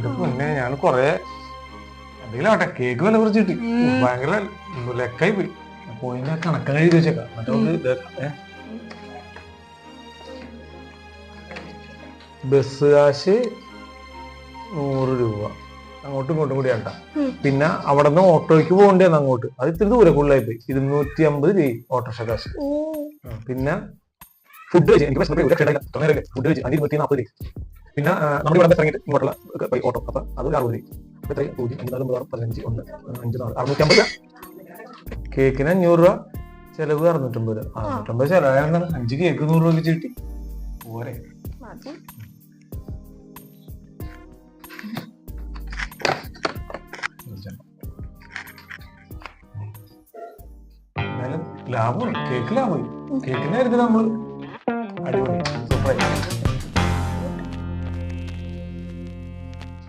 പിന്നെ ഞാൻ കൊറേ എന്തെങ്കിലും ആട്ടെ കേക്ക് വില കുറച്ച് കിട്ടി. ഭയങ്കര ലെക്കായി പോയി. പോയിന്റ് കണക്കാൻ എഴുതി വെച്ചേക്കാം. മറ്റേ ബസ് കാശ് 100 രൂപ അങ്ങോട്ടും ഇങ്ങോട്ടും കൂടി ആട്ടാ. പിന്നെ അവിടെ നിന്ന് ഓട്ടോയ്ക്ക് പോകണ്ടേന്ന് അങ്ങോട്ട്, അത് ഇത്തിരി ദൂരെ കൂടുതലായി പോയി. 250 രൂപ ഓട്ടോറിക്ഷ കാശ്. പിന്നെ ഫുഡ് കഴിച്ച് എനിക്ക് ഫുഡ് കഴിച്ച് 240 രൂപ. പിന്നെ നമ്മൾ ഇവിടെ ഇറങ്ങിയിട്ട് ഇങ്ങോട്ടുള്ള ഓട്ടോ അപ്പൊ അത് 60 രൂപ. 650 രൂപ. കേക്കിന് 500 രൂപ ചെലവ്. 650 രൂപ. 650 ചെലവാണ്. 5 കേക്ക് 100 രൂപ വെച്ച് കിട്ടി. പോരെ. എന്തായാലും ലാഭമാണ്. കേക്ക് ലാഭമായി. കേക്കിനായിരുന്നു നമ്മള് അടിപൊളി.